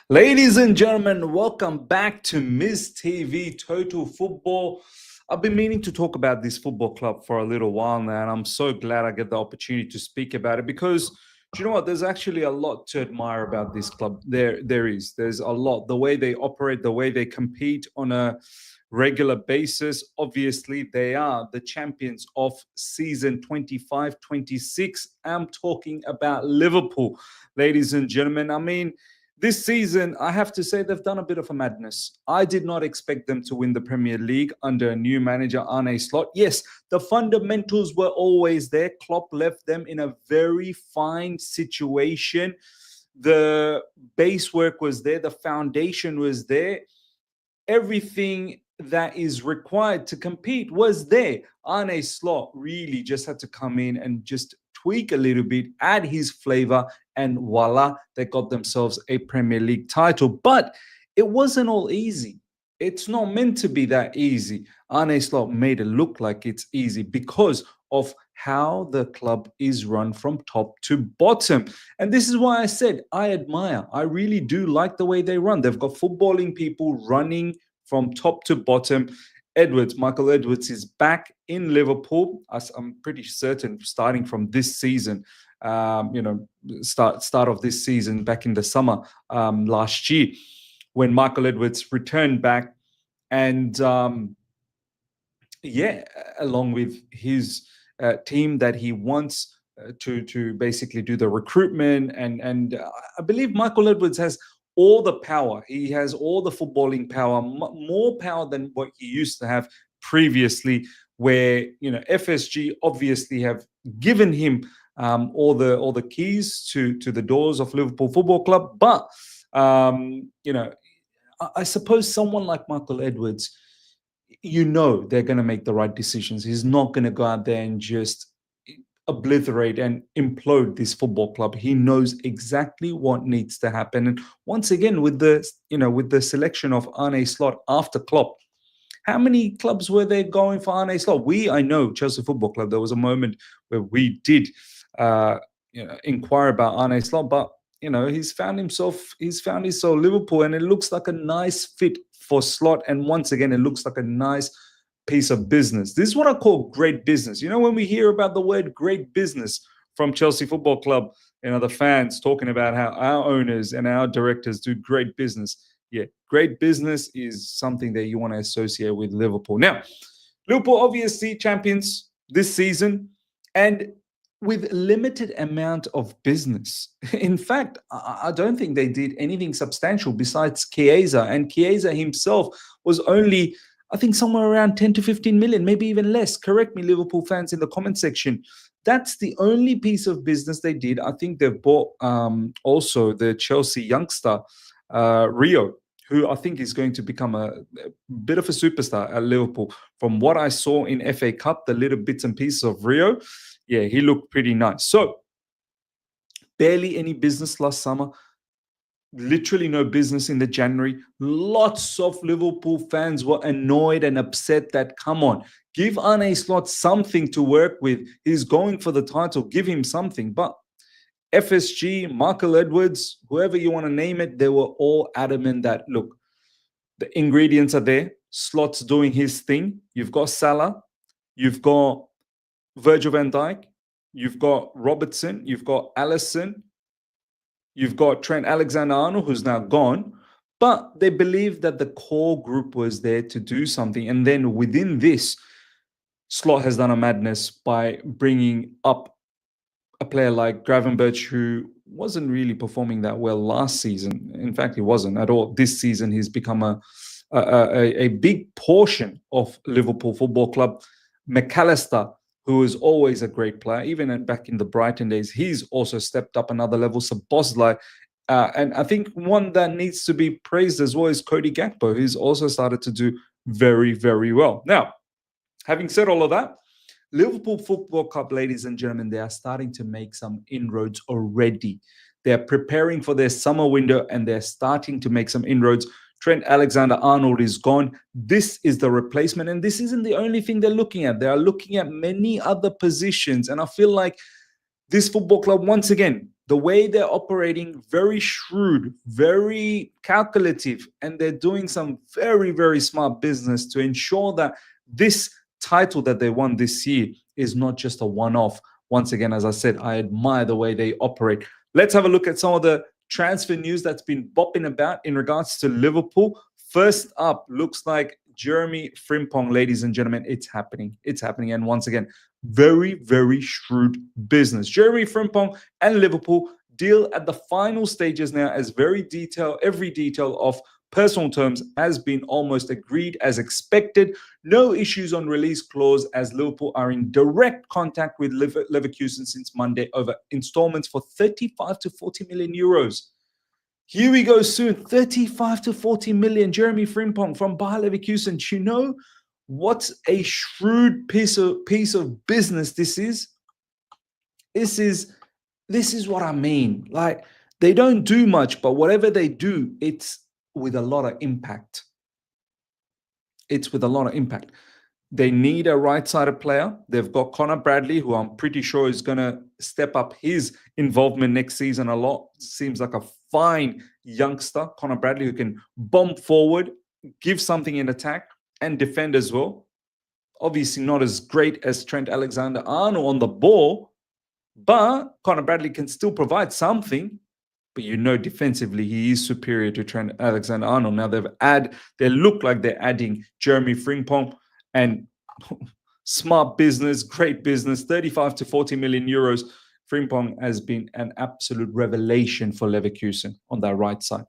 Ladies and gentlemen, welcome back to Ms. TV Total Football. I've been meaning to talk about this football club for a little while now, and I'm so glad I get the opportunity to speak about it because, do you know what? There's actually a lot to admire about this club. There's a lot. The way they operate, the way they compete on a regular basis. Obviously, they are the champions of season 25-26. I'm talking about Liverpool, ladies and gentlemen. I mean, this season, I have to say they've done a bit of a madness. I did not expect them to win the Premier League under a new manager, Arne Slot. Yes, the fundamentals were always there. Klopp left them in a very fine situation. The base work was there. The foundation was there. Everything that is required to compete was there. Arne Slot really just had to come in and just tweak a little bit, add his flavor, and voila, they got themselves a Premier League title. But it wasn't all easy. It's not meant to be that easy. Arne Slot made it look like it's easy because of how the club is run from top to bottom. And this is why I said I admire. I really do like the way they run. They've got footballing people running from top to bottom. Michael Edwards is back in Liverpool. I'm pretty certain starting from this season, start of this season back in the summer last year when Michael Edwards returned back. And along with his team that he wants to basically do the recruitment. And I believe Michael Edwards has all the power. He has all the footballing power, more power than what he used to have previously, where, FSG obviously have given him all the keys to the doors of Liverpool Football Club. But, I suppose someone like Michael Edwards, they're going to make the right decisions. He's not going to go out there and just obliterate and implode this football club. He knows exactly what needs to happen. And once again, with the selection of Arne Slot after Klopp, how many clubs were there going for Arne Slot? I know Chelsea Football Club, there was a moment where we did inquire about Arne Slot, but he's found himself Liverpool, and it looks like a nice fit for Slot. And once again, it looks like a nice piece of business. This is what I call great business. When we hear about the word great business from Chelsea Football Club, the fans talking about how our owners and our directors do great business. Yeah, great business is something that you want to associate with Liverpool. Now, Liverpool obviously champions this season, and with limited amount of business. In fact, I don't think they did anything substantial besides Chiesa, and Chiesa himself was only, I think, somewhere around 10 to 15 million, maybe even less. Correct me, Liverpool fans, in the comment section. That's the only piece of business they did. I think they've bought also the Chelsea youngster, Rio, who I think is going to become a bit of a superstar at Liverpool. From what I saw in FA Cup, the little bits and pieces of Rio, yeah, he looked pretty nice. So, barely any business last summer. Literally no business in the January. Lots of Liverpool fans were annoyed and upset that, come on, give Arne Slot something to work with. He's going for the title. Give him something. But FSG, Michael Edwards, whoever you want to name it, they were all adamant that, look, the ingredients are there. Slot's doing his thing. You've got Salah. You've got Virgil van Dijk. You've got Robertson. You've got Alisson. You've got Trent Alexander-Arnold, who's now gone. But they believed that the core group was there to do something. And then within this, Slot has done a madness by bringing up a player like Gravenberch, who wasn't really performing that well last season. In fact, he wasn't at all. This season, he's become a big portion of Liverpool Football Club. McAllister, who is always a great player, even back in the Brighton days, he's also stepped up another level. Szoboszlai, and I think one that needs to be praised as well is Cody Gakpo, who's also started to do very, very well. Now, having said all of that, Liverpool Football Club, ladies and gentlemen, they are starting to make some inroads already. They're preparing for their summer window, and they're starting to make some inroads. Trent Alexander-Arnold is gone. This is the replacement, and this isn't the only thing they're looking at. They are looking at many other positions, and I feel like this football club, once again, The way they're operating, very shrewd, very calculative, and they're doing some very, very smart business to ensure that this title that they won this year is not just a one-off. Once again, as I said, I admire the way they operate. Let's have a look at some of the transfer news that's been bopping about in regards to Liverpool. First up, looks like Jeremie Frimpong, ladies and gentlemen. It's happening. It's happening. And once again, very, very shrewd business. Jeremie Frimpong and Liverpool deal at the final stages now, as every detail of personal terms has been almost agreed as expected. No issues on release clause, as Liverpool are in direct contact with Leverkusen since Monday over installments for 35 to 40 million euros. Here we go soon, 35 to 40 million. Jeremie Frimpong from Bayer Leverkusen. Do you know what a shrewd piece of business this is? This is what I mean. Like, they don't do much, but whatever they do, it's with a lot of impact. It's with a lot of impact. They need a right-sided player. They've got Connor Bradley, who I'm pretty sure is going to step up his involvement next season a lot. Seems like a fine youngster, Connor Bradley, who can bomb forward, give something in attack, and defend as well. Obviously not as great as Trent Alexander-Arnold on the ball, but Connor Bradley can still provide something. But you know, defensively, he is superior to Trent Alexander-Arnold. Now they look like they're adding Jeremie Frimpong, and smart business, great business, 35 to 40 million euros. Frimpong has been an absolute revelation for Leverkusen on that right side.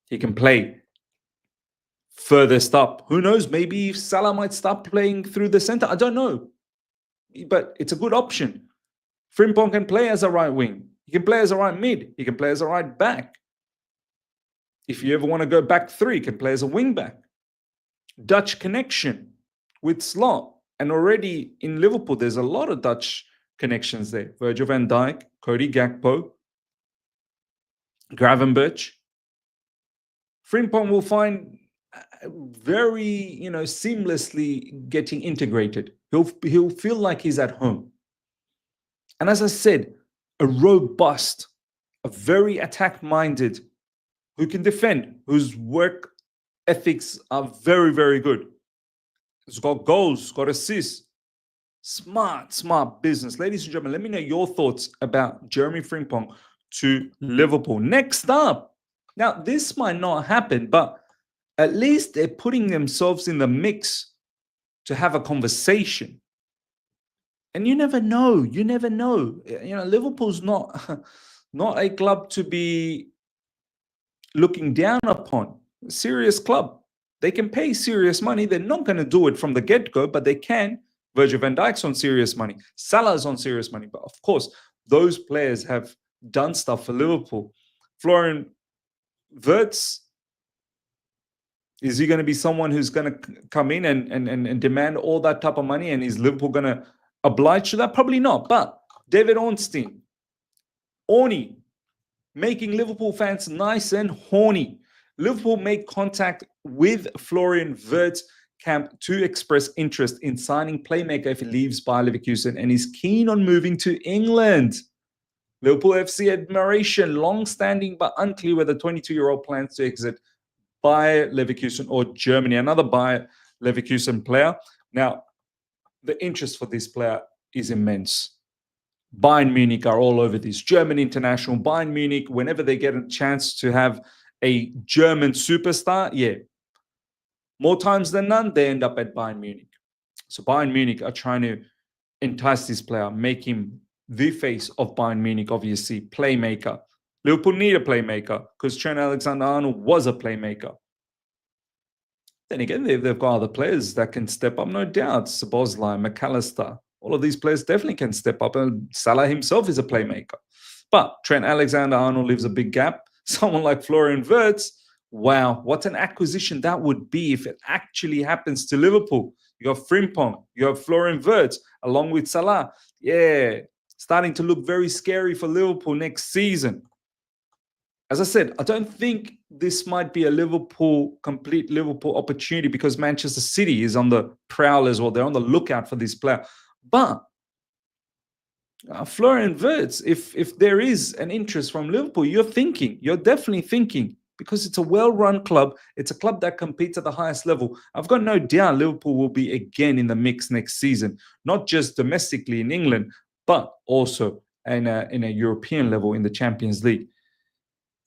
He can play furthest up. Who knows? Maybe Salah might start playing through the center. I don't know. But it's a good option. Frimpong can play as a right wing. He can play as a right mid. He can play as a right back. If you ever want to go back three, he can play as a wing back. Dutch connection with Slot. And already in Liverpool, there's a lot of Dutch connections there. Virgil van Dijk, Cody Gakpo, Gravenberch. Frimpong will find very, seamlessly getting integrated. He'll feel like he's at home. And as I said, a robust, a very attack-minded, who can defend, whose work ethics are very, very good. He's got goals, got assists. Smart business. Ladies and gentlemen, let me know your thoughts about Jeremie Frimpong to Liverpool. Next up, now this might not happen, but at least they're putting themselves in the mix to have a conversation. And you never know. You never know. Liverpool's not a club to be looking down upon. A serious club. They can pay serious money. They're not going to do it from the get-go, but they can. Virgil van Dijk's on serious money. Salah's on serious money. But of course, those players have done stuff for Liverpool. Florian Wirtz, is he going to be someone who's going to come in and demand all that type of money? And is Liverpool going to oblige to that? Probably not. But David Ornstein, Orny, making Liverpool fans nice and horny. Liverpool made contact with Florian Wirtz camp to express interest in signing playmaker if he leaves Bayer Leverkusen and is keen on moving to England. Liverpool FC admiration, long-standing but unclear whether the 22-year-old plans to exit Bayer Leverkusen or Germany. Another Bayer Leverkusen player. Now, the interest for this player is immense. Bayern Munich are all over this. German international, Bayern Munich, whenever they get a chance to have a German superstar, more times than none, they end up at Bayern Munich. So Bayern Munich are trying to entice this player, make him the face of Bayern Munich, obviously, playmaker. Liverpool need a playmaker because Trent Alexander-Arnold was a playmaker. Then again, they've got other players that can step up, no doubt. Szoboszlai, McAllister, all of these players definitely can step up. And Salah himself is a playmaker. But Trent Alexander-Arnold leaves a big gap. Someone like Florian Wirtz, wow, what an acquisition that would be if it actually happens to Liverpool. You got Frimpong, you have Florian Wirtz, along with Salah. Yeah, starting to look very scary for Liverpool next season. As I said, I don't think this might be a complete Liverpool opportunity because Manchester City is on the prowl as well. They're on the lookout for this player. But Florian Wirtz, if there is an interest from Liverpool, you're definitely thinking, because it's a well-run club. It's a club that competes at the highest level. I've got no doubt Liverpool will be again in the mix next season, not just domestically in England, but also in a European level in the Champions League.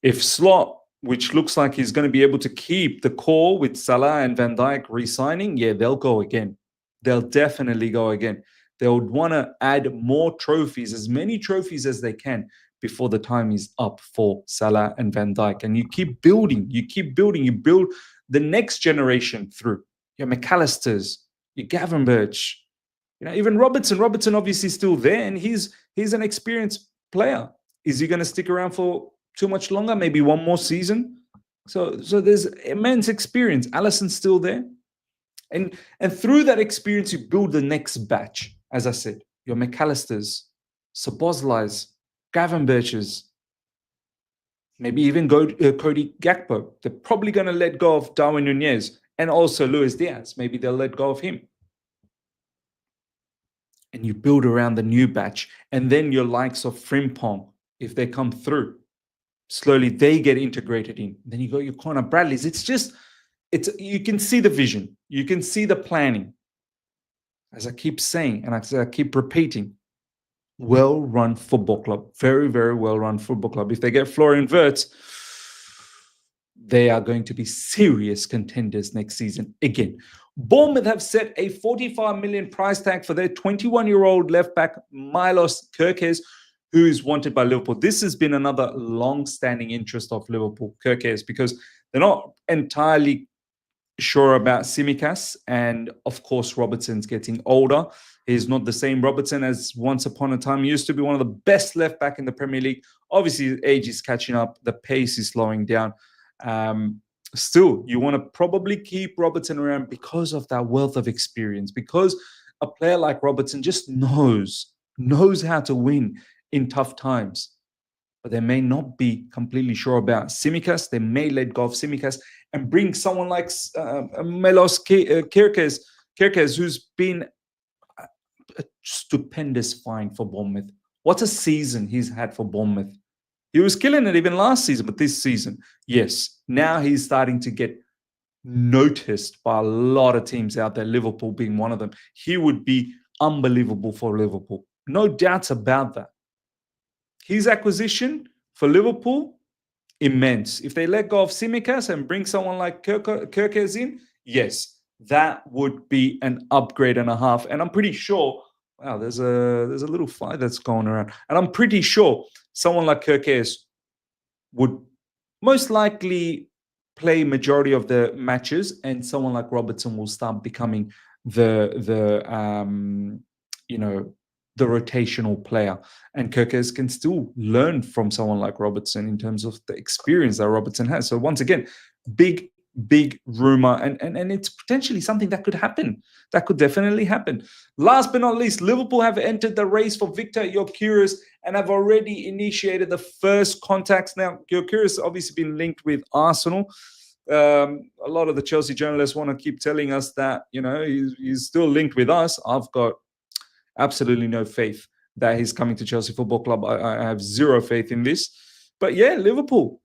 If Slot, which looks like he's going to be able to keep the core with Salah and Van Dijk re-signing, yeah, they'll go again. They'll definitely go again. They'll want to add more trophies, as many trophies as they can before the time is up for Salah and Van Dijk. And you keep building, you build the next generation through. Your McAllisters, your Gavenberch, even Robertson. Robertson obviously still there, and he's an experienced player. Is he going to stick around for too much longer? Maybe one more season. So there's immense experience. Alisson's still there. And through that experience, you build the next batch. As I said, your McAllisters, Szoboszlais, Gravenberches, maybe even Cody Gakpo. They're probably going to let go of Darwin Nunez and also Luis Diaz. Maybe they'll let go of him. And you build around the new batch. And then your likes of Frimpong, if they come through, slowly they get integrated in. Then you got your Connor Bradleys. You can see the vision. You can see the planning. As I keep saying, and I keep repeating, well-run football club. Very, very well-run football club. If they get Florian Wirtz, they are going to be serious contenders next season again. Bournemouth have set a 45 million price tag for their 21-year-old left-back Milos Kerkez, who is wanted by Liverpool. This has been another long-standing interest of Liverpool, Kerkez, because they're not entirely sure about Tsimikas, and of course Robertson's getting older. He's not the same Robertson as once upon a time. He used to be one of the best left back in the Premier League. Obviously, age is catching up. The pace is slowing down. Still, you want to probably keep Robertson around because of that wealth of experience, because a player like Robertson just knows how to win in tough times. But they may not be completely sure about Tsimikas. They may let go of Tsimikas and bring someone like Milos Kerkez, who's been a stupendous find for Bournemouth. What a season he's had for Bournemouth. He was killing it even last season, but this season, yes, now he's starting to get noticed by a lot of teams out there, Liverpool being one of them. He would be unbelievable for Liverpool. No doubts about that. His acquisition for Liverpool, immense. If they let go of Tsimikas and bring someone like Kerkez in, yes, that would be an upgrade and a half. And I'm pretty sure, wow, there's a little fly that's going around. And I'm pretty sure someone like Kerkez would most likely play majority of the matches, and someone like Robertson will start becoming the rotational player. And Kerkez can still learn from someone like Robertson in terms of the experience that Robertson has. So once again, big rumor, and it's potentially something that could happen. That could definitely happen. Last but not least, Liverpool have entered the race for Victor Gyökeres and have already initiated the first contacts. Now, Gyökeres obviously been linked with Arsenal. A lot of the Chelsea journalists want to keep telling us that, he's still linked with us. I've got absolutely no faith that he's coming to Chelsea Football Club. I have zero faith in this. But yeah, Liverpool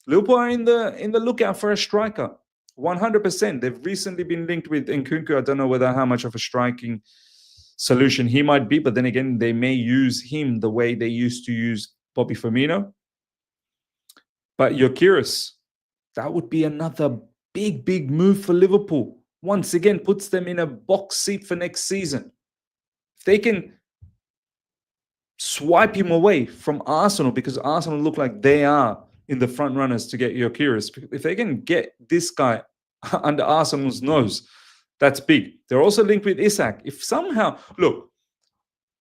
are in the lookout for a striker. 100%. They've recently been linked with Nkunku. I don't know how much of a striking solution he might be, but then again, they may use him the way they used to use Bobby Firmino. But Gyökeres, that would be another big move for Liverpool. Once again, puts them in a box seat for next season. If they can swipe him away from Arsenal, because Arsenal look like they are in the front runners to get Gyökeres. If they can get this guy under Arsenal's nose, that's big. They're also linked with Isak. If somehow, look,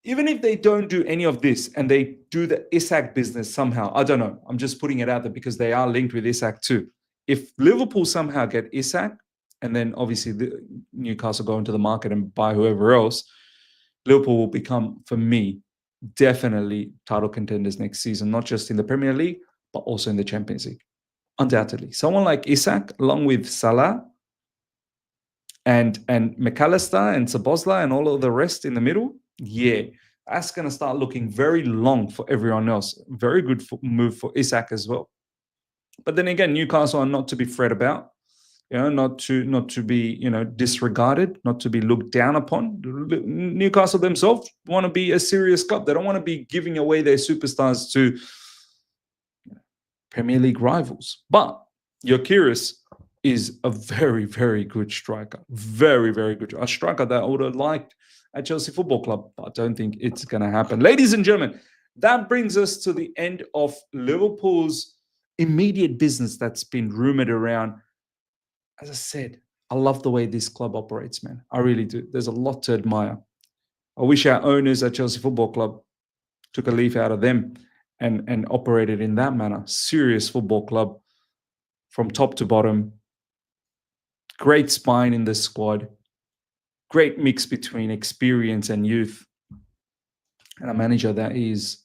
even if they don't do any of this and they do the Isak business somehow, I don't know. I'm just putting it out there because they are linked with Isak too. If Liverpool somehow get Isak, and then obviously Newcastle go into the market and buy whoever else, Liverpool will become, for me, definitely title contenders next season, not just in the Premier League, but also in the Champions League. Undoubtedly. Someone like Isak, along with Salah and McAllister and Szoboszlai and all of the rest in the middle, yeah, that's going to start looking very long for everyone else. Very good move for Isak as well. But then again, Newcastle are not to be fret about, not to be, disregarded, not to be looked down upon. Newcastle themselves want to be a serious club. They don't want to be giving away their superstars to Premier League rivals. But Gyökeres is a very, very good striker. Very, very good. A striker that I would have liked at Chelsea Football Club, but I don't think it's going to happen. Ladies and gentlemen, that brings us to the end of Liverpool's immediate business that's been rumored around. As I said, I love the way this club operates, man. I really do. There's a lot to admire. I wish our owners at Chelsea Football Club took a leaf out of them and operated in that manner. Serious football club from top to bottom. Great spine in the squad. Great mix between experience and youth. And a manager that is,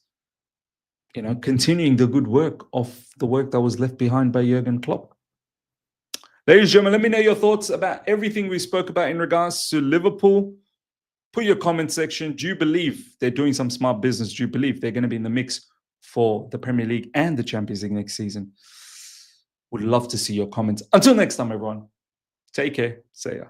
continuing the good work of the work that was left behind by Jurgen Klopp. Ladies and gentlemen, let me know your thoughts about everything we spoke about in regards to Liverpool. Put your comment section. Do you believe they're doing some smart business? Do you believe they're going to be in the mix for the Premier League and the Champions League next season? Would love to see your comments. Until next time, everyone. Take care. See ya.